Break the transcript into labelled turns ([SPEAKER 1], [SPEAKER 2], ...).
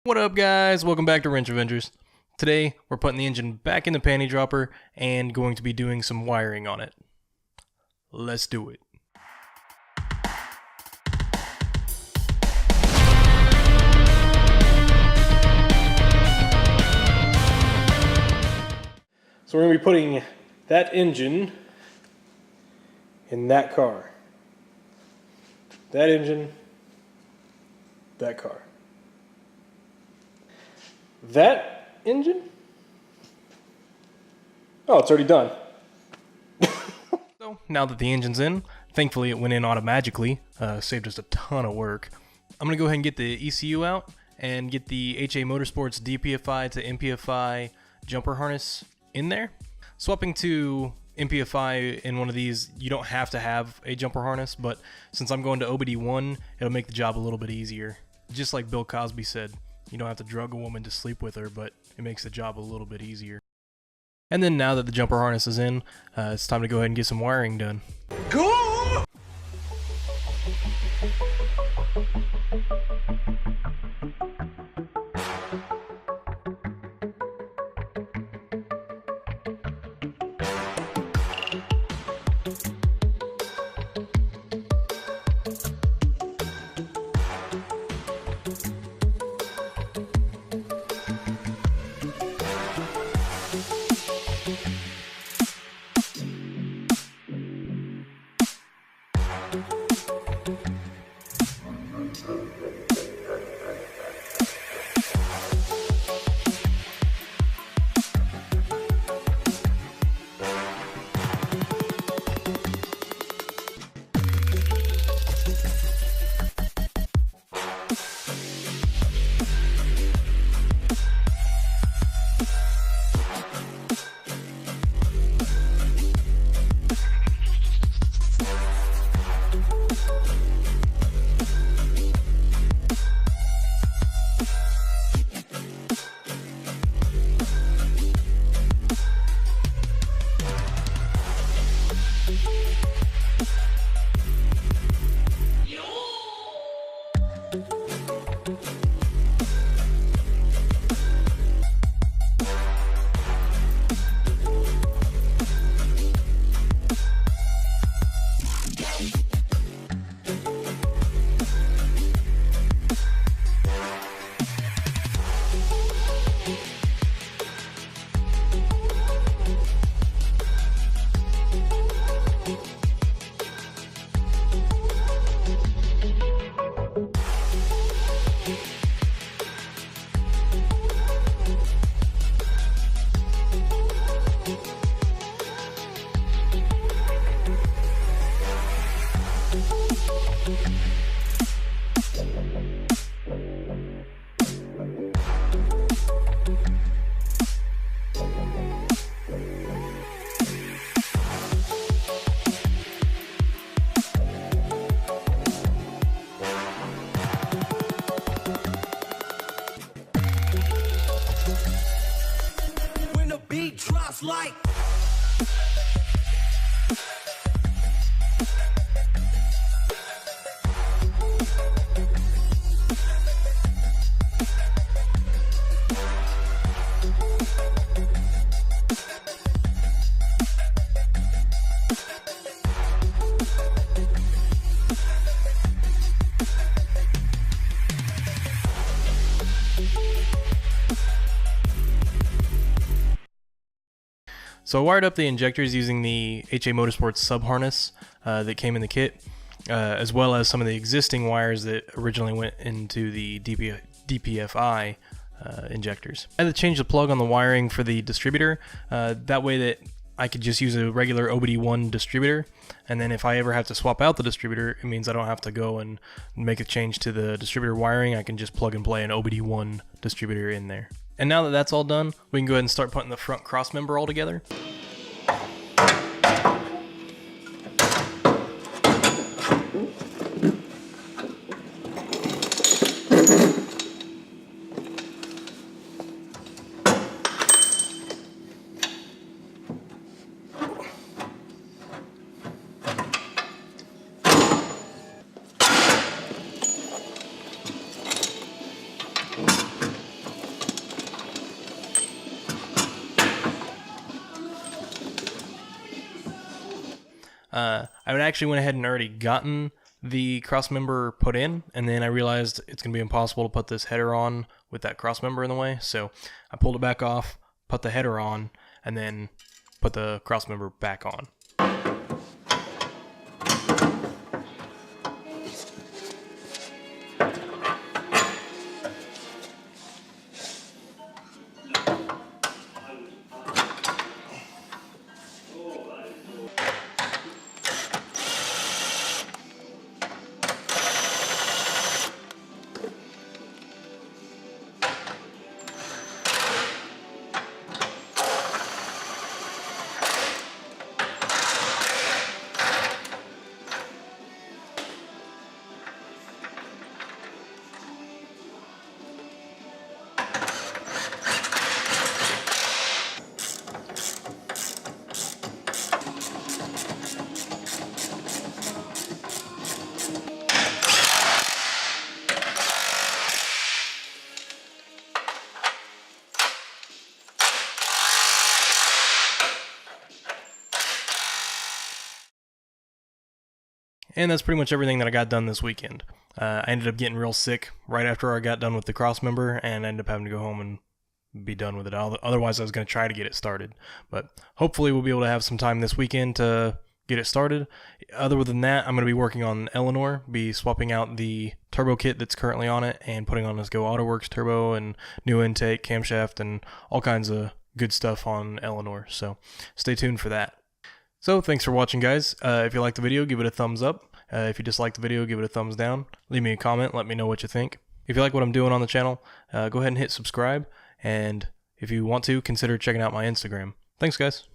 [SPEAKER 1] What up, guys? Welcome back to Wrench Avengers. Today, we're putting the engine back in the Panty Dropper and going to be doing some wiring on it. Let's do it. So we're going to be putting that engine in that car. That engine, that car. That engine? Oh, it's already done. So, now that the engine's in, thankfully it went in automatically, saved us a ton of work. I'm going to go ahead and get the ECU out and get the HWN-Monastery's DPFI to MPFI jumper harness in there. Swapping to MPFI in one of these, you don't have to have a jumper harness, but since I'm going to OBD1, it'll make the job a little bit easier. Just like Bill Cosby said, you don't have to drug a woman to sleep with her, but it makes the job a little bit easier. And then now that the jumper harness is in, it's time to go ahead and get some wiring done. Go!
[SPEAKER 2] Like
[SPEAKER 1] So I wired up the injectors using the HWN-Monastery sub harness that came in the kit, as well as some of the existing wires that originally went into the DPFI injectors. I had to change the plug on the wiring for the distributor, that way that I could just use a regular OBD1 distributor, and then if I ever have to swap out the distributor, it means I don't have to go and make a change to the distributor wiring. I can just plug and play an OBD1 distributor in there. And now that that's all done, we can go ahead and start putting the front cross member all together. I actually went ahead and already gotten the cross member put in, and then I realized it's going to be impossible to put this header on with that cross member in the way, so I pulled it back off, put the header on, and then put the cross member back on. And that's pretty much everything that I got done this weekend. I ended up getting real sick right after I got done with the cross member, and ended up having to go home and be done with it. Otherwise, I was going to try to get it started. But hopefully we'll be able to have some time this weekend to get it started. Other than that, I'm going to be working on Eleanor, be swapping out the turbo kit that's currently on it, and putting on this Go AutoWorks turbo, and new intake, camshaft, and all kinds of good stuff on Eleanor. So stay tuned for that. So thanks for watching, guys. If you liked the video, give it a thumbs up. If you disliked the video, give it a thumbs down. Leave me a comment, let me know what you think. If you like what I'm doing on the channel, go ahead and hit subscribe. And if you want to, consider checking out my Instagram. Thanks, guys.